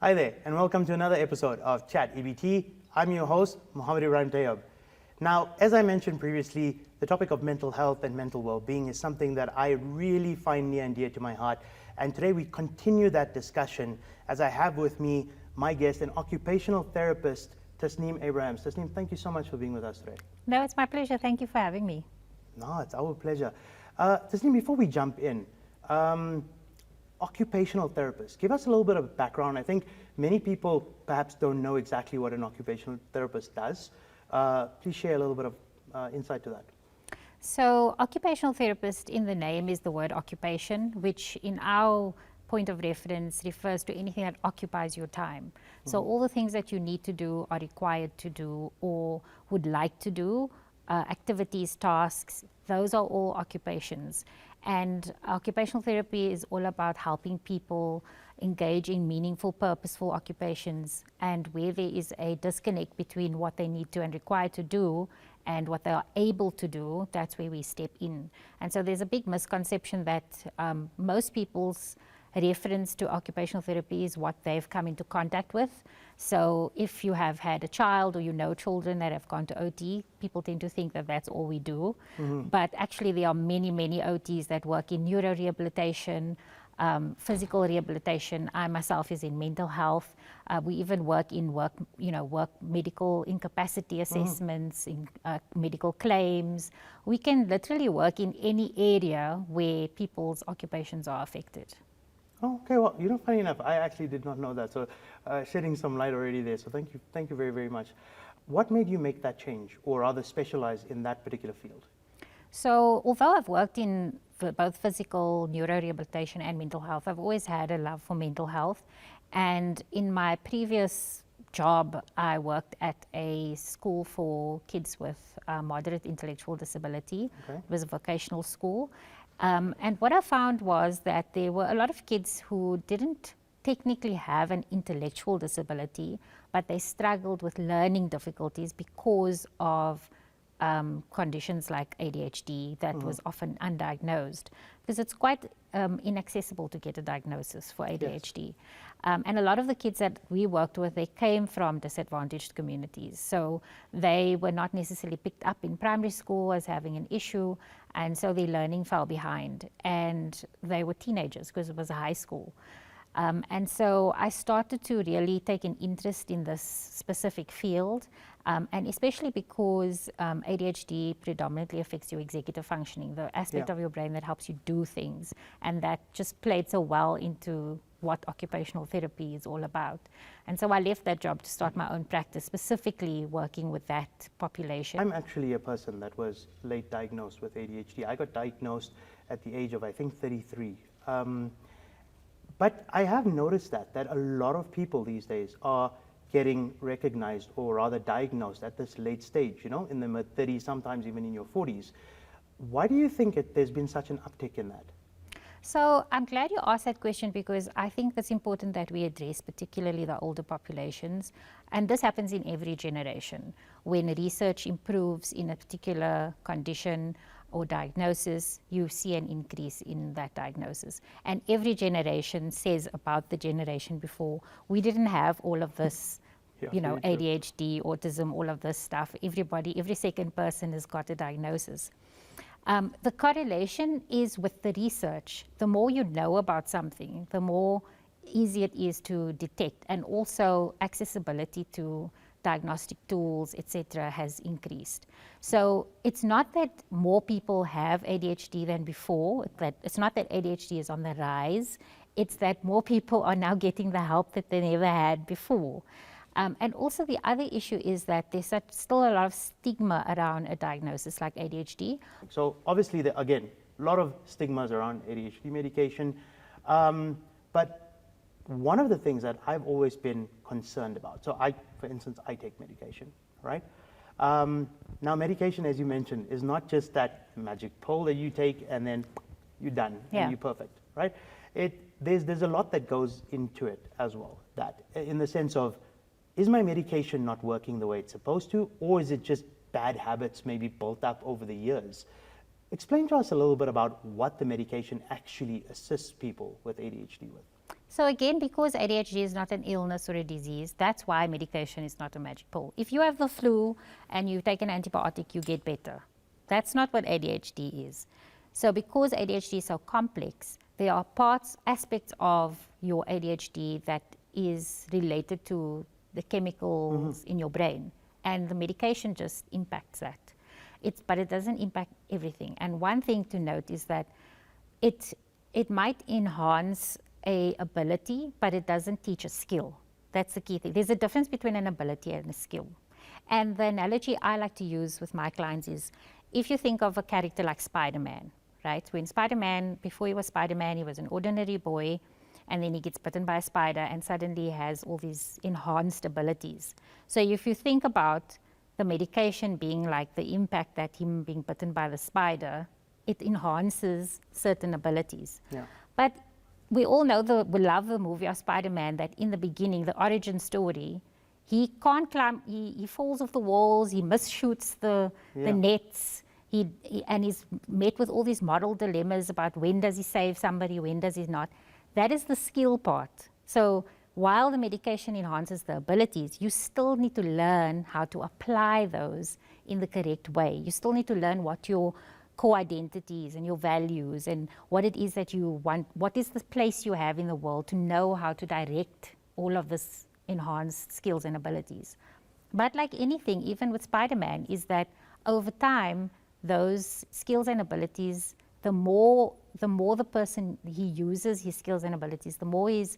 Hi there, and welcome to another episode of Chat EbT. I'm your host, Mohamed Ebrahim Tayob. Now, as I mentioned previously, the topic of mental health and mental well-being is something that I really find near and dear to my heart. And today we continue that discussion as I have with me my guest, an occupational therapist, Tasneem Abrahams. Tasneem, thank you so much for being with us today. No, it's my pleasure. Thank you for having me. No, it's our pleasure. Tasneem, before we jump in, occupational therapist, give us a little bit of background. I think many people perhaps don't know exactly what an occupational therapist does. Please share a little bit of insight to that. So, occupational therapist in the name is the word occupation, which in our point of reference refers to anything that occupies your time. So all the things that you need to do, are required to do, or would like to do, activities, tasks, those are all occupations. And occupational therapy is all about helping people engage in meaningful, purposeful occupations, and where there is a disconnect between what they need to and require to do and what they are able to do, that's where we step in. And so there's a big misconception that most people's reference to occupational therapy is what they've come into contact with. So if you have had a child or you know children that have gone to OT, people tend to think that that's all we do. But actually there are many, many OTs that work in neurorehabilitation, physical rehabilitation. I myself is in mental health. We even work in work medical incapacity assessments, in medical claims. We can literally work in any area where people's occupations are affected. Oh, okay, well, funny enough, I actually did not know that, so shedding some light already there, so thank you very, very much. What made you make that change, or rather specialize in that particular field? So, although I've worked in both physical, neurorehabilitation and mental health, I've always had a love for mental health. And in my previous job, I worked at a school for kids with moderate intellectual disability. Okay. It was a vocational school. And what I found was that there were a lot of kids who didn't technically have an intellectual disability, but they struggled with learning difficulties because of conditions like ADHD that was often undiagnosed, because it's quite inaccessible to get a diagnosis for ADHD. Yes. And a lot of the kids that we worked with, they came from disadvantaged communities. So they were not necessarily picked up in primary school as having an issue, and so their learning fell behind. And they were teenagers because it was a high school. And so I started to really take an interest in this specific field, and especially because ADHD predominantly affects your executive functioning, the aspect of your brain that helps you do things, and that just played so well into what occupational therapy is all about. And so I left that job to start my own practice, specifically working with that population. I'm actually a person that was late diagnosed with ADHD. I got diagnosed at the age of, I think, 33. But I have noticed that a lot of people these days are getting recognized, or rather diagnosed at this late stage, in the mid-30s, sometimes even in your 40s. Why do you think there's been such an uptick in that? So I'm glad you asked that question, because I think it's important that we address particularly the older populations. And this happens in every generation. When research improves in a particular condition or diagnosis, you see an increase in that diagnosis. And every generation says about the generation before, we didn't have all of this, ADHD, autism, all of this stuff. Every second person has got a diagnosis. The correlation is with the research. The more you know about something, the more easy it is to detect, and also accessibility to diagnostic tools, etc., has increased. So it's not that more people have ADHD than before, it's not that ADHD is on the rise, it's that more people are now getting the help that they never had before. And also the other issue is that there's still a lot of stigma around a diagnosis like ADHD. So obviously, again, a lot of stigmas around ADHD medication. But one of the things that I've always been concerned about, so for instance, I take medication, right? Now medication, as you mentioned, is not just that magic pill that you take and then you're done and you're perfect, right? There's a lot that goes into it as well, that in the sense of, is my medication not working the way it's supposed to, or is it just bad habits maybe built up over the years? Explain to us a little bit about what the medication actually assists people with ADHD with. So again, because ADHD is not an illness or a disease, that's why medication is not a magic pill. If you have the flu and you take an antibiotic, you get better. That's not what ADHD is. So because ADHD is so complex, there are aspects of your ADHD that is related to the chemicals in your brain, and the medication just impacts that. But it doesn't impact everything. And one thing to note is that it might enhance a ability, but it doesn't teach a skill. That's the key thing. There's a difference between an ability and a skill. And the analogy I like to use with my clients is, if you think of a character like Spider-Man, right? When Spider-Man, before he was Spider-Man, he was an ordinary boy, and then he gets bitten by a spider and suddenly has all these enhanced abilities. So if you think about the medication being like the impact that him being bitten by the spider, it enhances certain abilities. Yeah. But we all know, we love the movie of Spider-Man, that in the beginning, the origin story, he can't climb, he falls off the walls, he misshoots the nets, and he's met with all these moral dilemmas about when does he save somebody, when does he not. That is the skill part. So while the medication enhances the abilities, you still need to learn how to apply those in the correct way. You still need to learn what your core identities and your values and what it is that you want, what is the place you have in the world to know how to direct all of this enhanced skills and abilities. But like anything, even with Spider-Man, is that over time, those skills and abilities, the more the person, he uses his skills and abilities, the more he's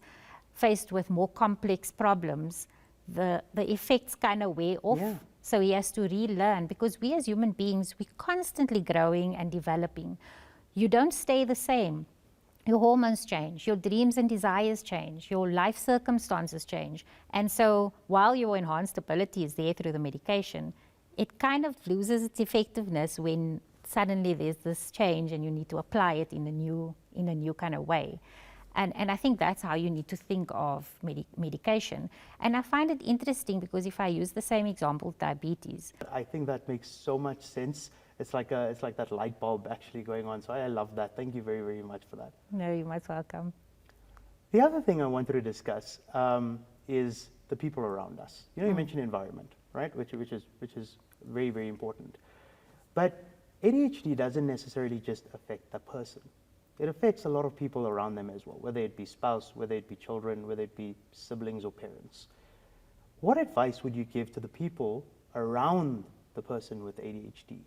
faced with more complex problems, the effects kind of wear off. Yeah. So he has to relearn, because we as human beings, we're constantly growing and developing. You don't stay the same. Your hormones change, your dreams and desires change, your life circumstances change. And so while your enhanced ability is there through the medication, it kind of loses its effectiveness when suddenly there's this change and you need to apply it in a new kind of way. And I think that's how you need to think of medication. And I find it interesting because if I use the same example, diabetes. I think that makes so much sense. It's like that light bulb actually going on. So I love that. Thank you very, very much for that. No, you're most welcome. The other thing I wanted to discuss is the people around us. You know, you mentioned environment, right? Which is very, very important. But ADHD doesn't necessarily just affect the person. It affects a lot of people around them as well, whether it be spouse, whether it be children, whether it be siblings or parents. What advice would you give to the people around the person with ADHD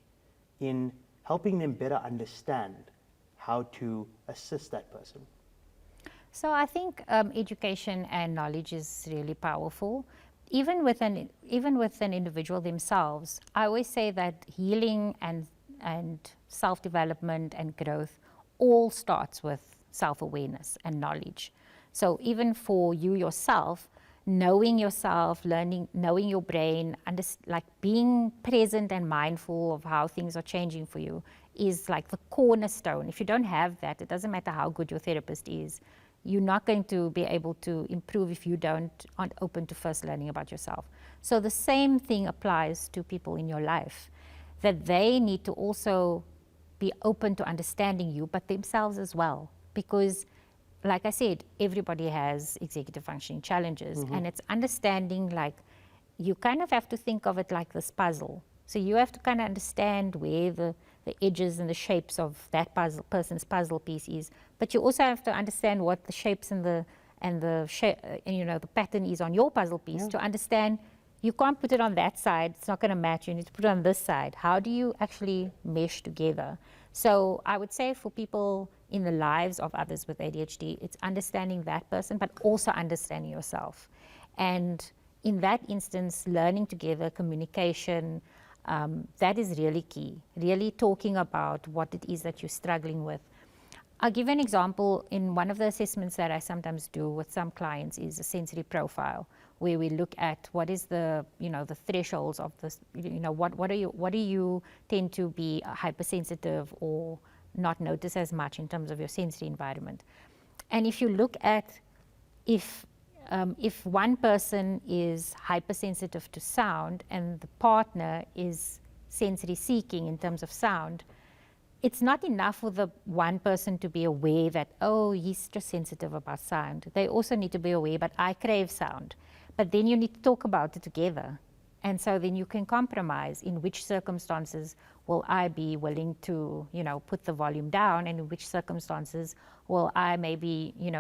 in helping them better understand how to assist that person? So I think education and knowledge is really powerful. Even with an individual themselves, I always say that healing and self-development and growth all starts with self-awareness and knowledge. So even for you yourself, knowing yourself, knowing your brain, like being present and mindful of how things are changing for you is like the cornerstone. If you don't have that, it doesn't matter how good your therapist is, you're not going to be able to improve if you aren't open to first learning about yourself. So the same thing applies to people in your life, that they need to also be open to understanding you, but themselves as well. Because, like I said, everybody has executive functioning challenges, and it's understanding, like, you kind of have to think of it like this puzzle. So you have to kind of understand where the edges and the shapes of that person's puzzle piece is, but you also have to understand what the shapes and the pattern is on your puzzle piece to understand. You can't put it on that side, it's not going to match, you need to put it on this side. How do you actually mesh together? So I would say for people in the lives of others with ADHD, it's understanding that person, but also understanding yourself. And in that instance, learning together, communication, that is really key. Really talking about what it is that you're struggling with. I'll give an example. In one of the assessments that I sometimes do with some clients is a sensory profile, where we look at what is the thresholds of this, what do you tend to be hypersensitive or not notice as much in terms of your sensory environment. And if you look at if one person is hypersensitive to sound and the partner is sensory seeking in terms of sound, it's not enough for the one person to be aware that, oh, he's just sensitive about sound. They also need to be aware, but I crave sound. But then you need to talk about it together. And so then you can compromise in which circumstances will I be willing to, put the volume down, and in which circumstances will I maybe, you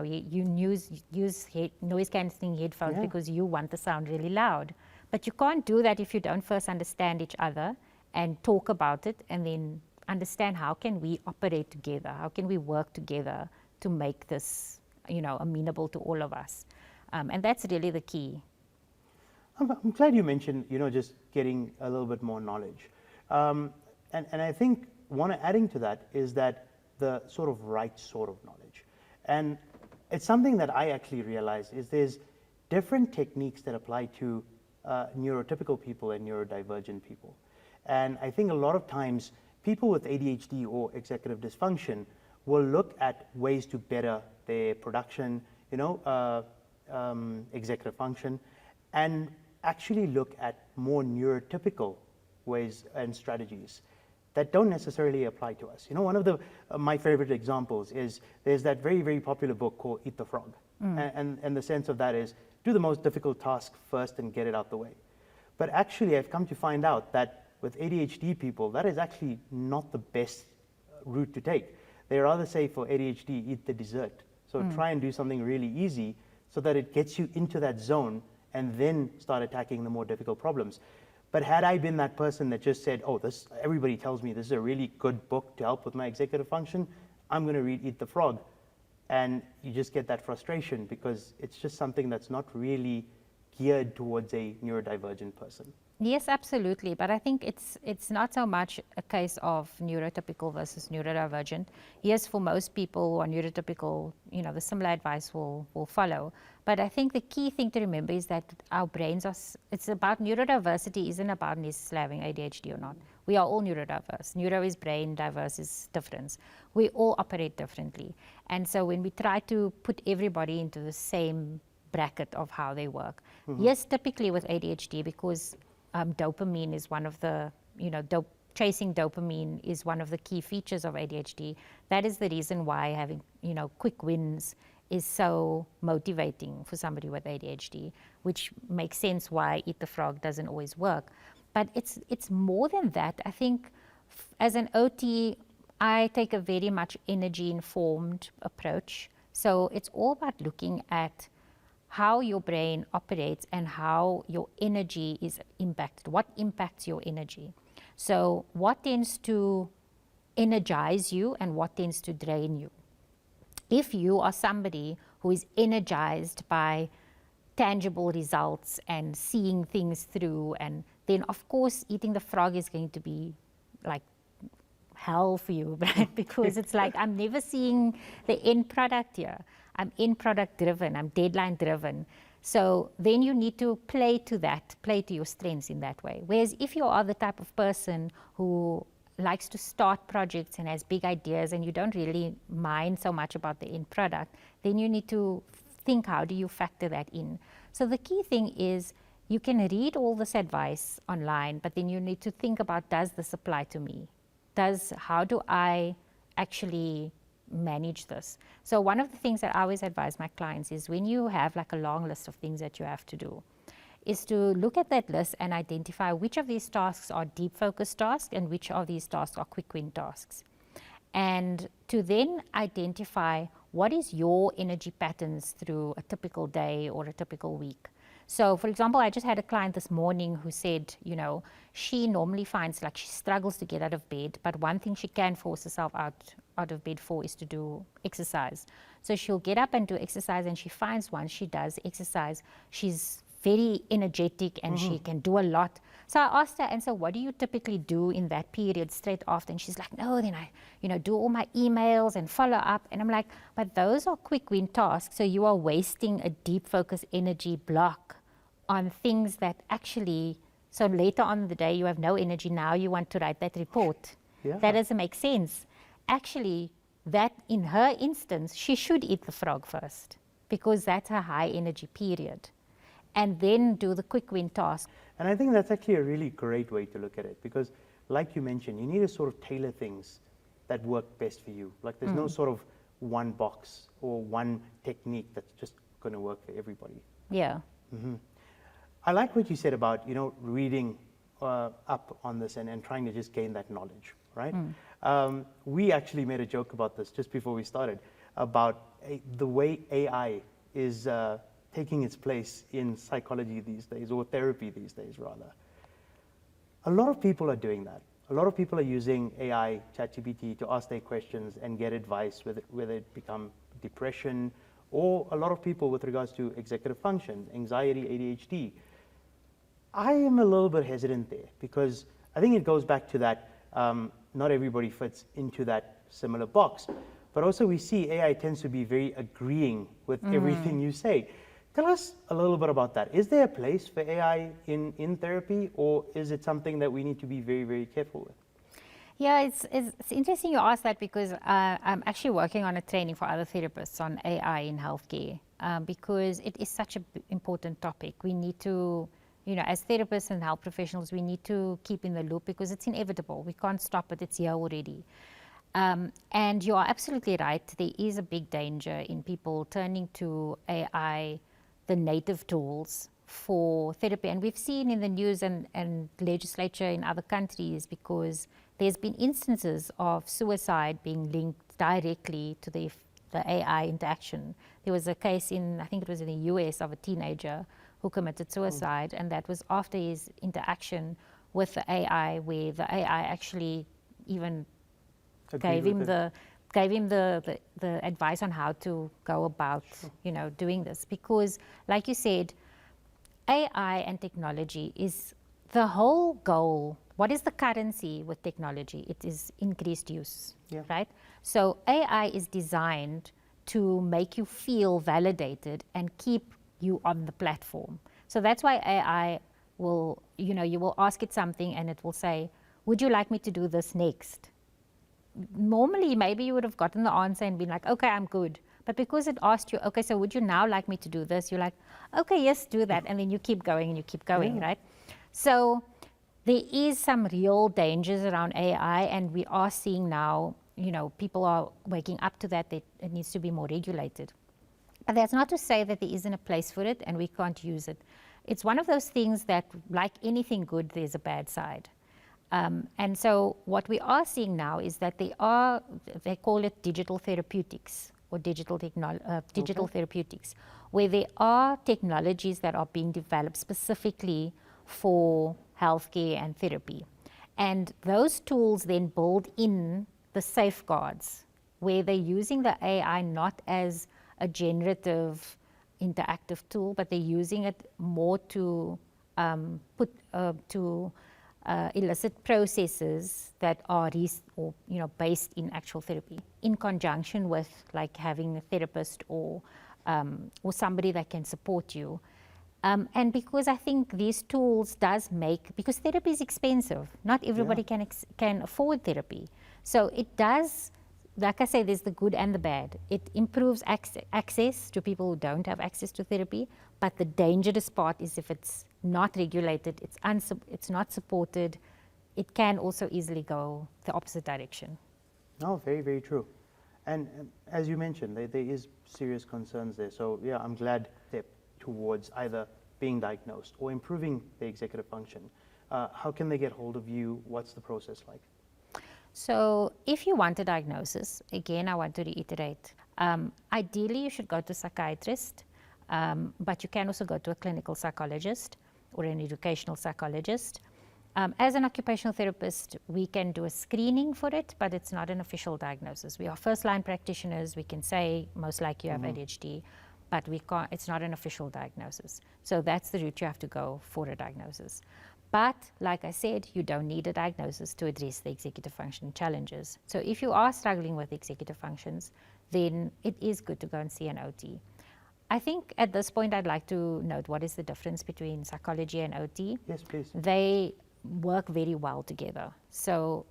use noise cancelling headphones because you want the sound really loud. But you can't do that if you don't first understand each other and talk about it, and then understand how can we operate together, how can we work together to make this, amenable to all of us. And that's really the key. I'm glad you mentioned, just getting a little bit more knowledge. And I think one adding to that is that the sort of right sort of knowledge. And it's something that I actually realized is there's different techniques that apply to neurotypical people and neurodivergent people. And I think a lot of times people with ADHD or executive dysfunction will look at ways to better their production, executive function, and actually look at more neurotypical ways and strategies that don't necessarily apply to us. One of my favorite examples is there's that very, very popular book called Eat the Frog. And the sense of that is do the most difficult task first and get it out the way. But actually, I've come to find out that with ADHD people, that is actually not the best route to take. They rather say for ADHD, eat the dessert. So try and do something really easy so that it gets you into that zone and then start attacking the more difficult problems. But had I been that person that just said, oh, everybody tells me this is a really good book to help with my executive function, I'm going to read Eat the Frog. And you just get that frustration because it's just something that's not really geared towards a neurodivergent person. Yes, absolutely. But I think it's not so much a case of neurotypical versus neurodivergent. Yes, for most people who are neurotypical, the similar advice will follow. But I think the key thing to remember is that our brains it's about neurodiversity, isn't about necessarily having ADHD or not. We are all neurodiverse. Neuro is brain, diverse is difference. We all operate differently. And so when we try to put everybody into the same bracket of how they work, yes, typically with ADHD, because dopamine is one of the, chasing dopamine is one of the key features of ADHD. That is the reason why having, quick wins is so motivating for somebody with ADHD, which makes sense why Eat the Frog doesn't always work. But it's more than that. I think as an OT, I take a very much energy-informed approach. So it's all about looking at how your brain operates and how your energy is impacted, what impacts your energy. So what tends to energize you and what tends to drain you. If you are somebody who is energized by tangible results and seeing things through, and then of course eating the frog is going to be like hell for you, right? Because it's like, I'm never seeing the end product here. I'm end product driven, I'm deadline driven. So then you need to play to your strengths in that way. Whereas if you are the type of person who likes to start projects and has big ideas and you don't really mind so much about the end product, then you need to think, how do you factor that in? So the key thing is you can read all this advice online, but then you need to think about, does this apply to me? How do I actually manage this? So one of the things that I always advise my clients is when you have like a long list of things that you have to do, is to look at that list and identify which of these tasks are deep focus tasks and which of these tasks are quick win tasks. And to then identify what is your energy patterns through a typical day or a typical week. So for example, I just had a client this morning who said, she normally finds like she struggles to get out of bed, but one thing she can force herself out of bed for is to do exercise. So she'll get up and do exercise, and she finds once she does exercise, she's very energetic and she can do a lot. So I asked her, and so what do you typically do in that period straight after? And she's like, no, then I do all my emails and follow up. And I'm like, but those are quick win tasks. So you are wasting a deep focus energy block on things that actually, so later on in the day you have no energy, now you want to write that report. Yeah. That doesn't make sense. Actually, that in her instance, she should eat the frog first because that's her high energy period, and then do the quick win task. And I think that's actually a really great way to look at it because, like you mentioned, you need to sort of tailor things that work best for you. Like there's no sort of one box or one technique that's just going to work for everybody. Yeah. I like what you said about, reading up on this and trying to just gain that knowledge, right? We actually made a joke about this just before we started, about the way AI is taking its place in psychology these days, or therapy these days, rather. A lot of people are doing that. A lot of people are using AI, Chat EbT, to ask their questions and get advice, whether it become depression, or a lot of people with regards to executive function, anxiety, ADHD. I am a little bit hesitant there because I think it goes back to that not everybody fits into that similar box. But also we see AI tends to be very agreeing with everything you say. Tell us a little bit about that. Is there a place for AI in therapy, or is it something that we need to be very, very careful with? Yeah, it's interesting you ask that because I'm actually working on a training for other therapists on AI in healthcare because it is such an important topic. We need to, as therapists and health professionals, we need to keep in the loop because it's inevitable. We can't stop it. It's here already. And you are absolutely right. There is a big danger in people turning to AI, the native tools, for therapy. And we've seen in the news and legislature in other countries, because there's been instances of suicide being linked directly to the AI interaction. There was a case I think it was in the US, of a teenager who committed suicide, and that was after his interaction with the AI, where the AI actually even gave him the advice on how to go about, doing this. Because, like you said, AI and technology is the whole goal. What is the currency with technology? It is increased use, right? So AI is designed to make you feel validated and keep you on the platform. So that's why AI will, you will ask it something and it will say, would you like me to do this next? Normally, maybe you would have gotten the answer and been like, okay, I'm good. But because it asked you, okay, so would you now like me to do this? You're like, okay, yes, do that. And then you keep going and you keep going, right? So there is some real dangers around AI, and we are seeing now, people are waking up to that it needs to be more regulated. But that's not to say that there isn't a place for it and we can't use it. It's one of those things that, like anything good, there's a bad side. And so what we are seeing now is that they call it digital therapeutics, or digital therapeutics, where there are technologies that are being developed specifically for healthcare and therapy. And those tools then build in the safeguards, where they're using the AI not as a generative, interactive tool, but they're using it more to elicit processes that are based in actual therapy, in conjunction with like having a therapist or somebody that can support you. And because I think these tools because therapy is expensive, not everybody can afford therapy. So it does, like I say, there's the good and the bad. It improves access to people who don't have access to therapy, but the dangerous part is if it's not regulated, it's not supported, it can also easily go the opposite direction. No, very, very true. And as you mentioned, there is serious concerns there. So yeah, I'm glad step towards either being diagnosed or improving the executive function. How can they get hold of you? What's the process like? So if you want a diagnosis, again, I want to reiterate, ideally you should go to a psychiatrist, but you can also go to a clinical psychologist or an educational psychologist. As an occupational therapist, we can do a screening for it, but it's not an official diagnosis. We are first-line practitioners. We can say most likely you have ADHD, but it's not an official diagnosis. So that's the route you have to go for a diagnosis. But like I said, you don't need a diagnosis to address the executive function challenges. So if you are struggling with executive functions, then it is good to go and see an OT. I think at this point I'd like to note what is the difference between psychology and OT. Yes, please. They work very well together. So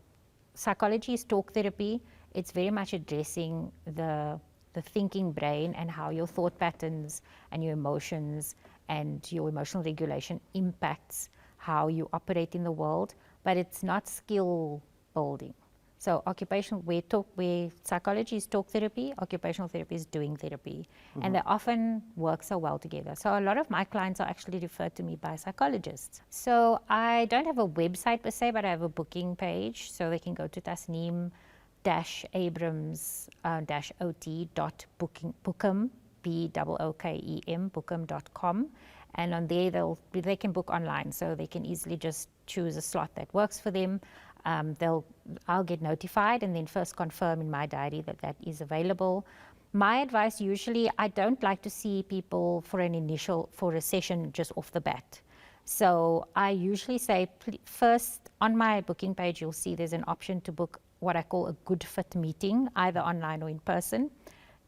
psychology is talk therapy. It's very much addressing the thinking brain and how your thought patterns and your emotions and your emotional regulation impacts how you operate in the world, but it's not skill building. So occupational, where psychology is talk therapy, occupational therapy is doing therapy. And they often work so well together. So a lot of my clients are actually referred to me by psychologists. So I don't have a website per se, but I have a booking page. So they can go to Tasneem Abrahams ot.bookem, BOOKEM, bookem.com. And on there, they can book online, so they can easily just choose a slot that works for them. I'll get notified and then first confirm in my diary that that is available. My advice usually, I don't like to see people for a session just off the bat. So I usually say first on my booking page, you'll see there's an option to book what I call a good fit meeting, either online or in person.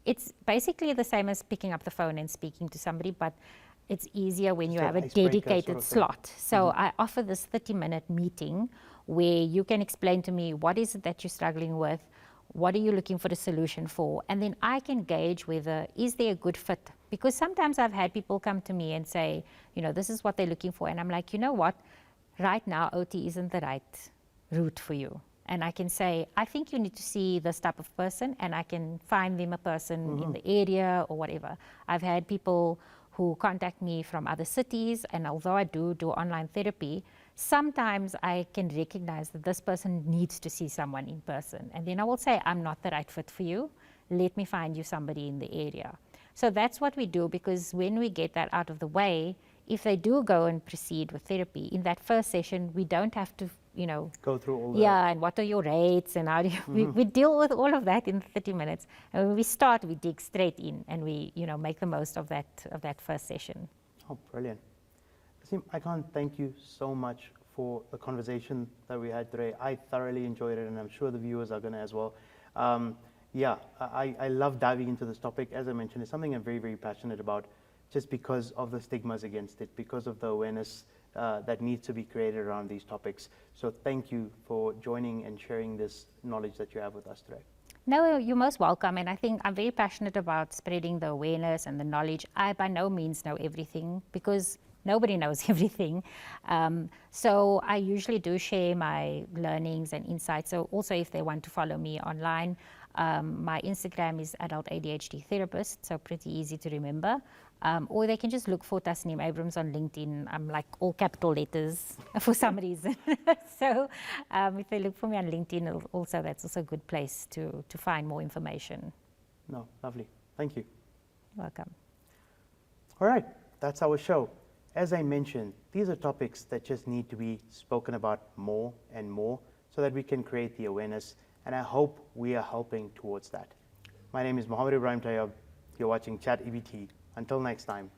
It's basically the same as picking up the phone and speaking to somebody, but it's easier when you have a dedicated slot. So I offer this 30-minute meeting where you can explain to me what is it that you're struggling with, what are you looking for the solution for, and then I can gauge whether is there a good fit. Because sometimes I've had people come to me and say, this is what they're looking for, and I'm like, you know what, right now OT isn't the right route for you. And I can say, I think you need to see this type of person, and I can find them a person in the area or whatever. I've had people who contact me from other cities, and although I do online therapy, sometimes I can recognize that this person needs to see someone in person. And then I will say, I'm not the right fit for you. Let me find you somebody in the area. So that's what we do, because when we get that out of the way, if they do go and proceed with therapy, in that first session, we don't have to, go through all that. Yeah, and what are your rates, and how do you, we deal with all of that in 30 minutes. And when we start, we dig straight in, and we, make the most of that first session. Oh, brilliant. Tasneem, I can't thank you so much for the conversation that we had today. I thoroughly enjoyed it, and I'm sure the viewers are going to as well. I love diving into this topic. As I mentioned, it's something I'm very, very passionate about, just because of the stigmas against it, because of the awareness that needs to be created around these topics. So thank you for joining and sharing this knowledge that you have with us today. No, you're most welcome, and I think I'm very passionate about spreading the awareness and the knowledge. I by no means know everything, because nobody knows everything. So I usually do share my learnings and insights. So also, if they want to follow me online, my Instagram is Adult ADHD Therapist, so pretty easy to remember. Or they can just look for Tasneem Abrahams on LinkedIn. I'm like all capital letters for some reason. So if they look for me on LinkedIn, that's also a good place to find more information. No, lovely. Thank you. Welcome. All right, that's our show. As I mentioned, these are topics that just need to be spoken about more and more so that we can create the awareness, and I hope we are helping towards that. My name is Mohamed Ebrahim Tayob. You're watching Chat EbT. Until next time.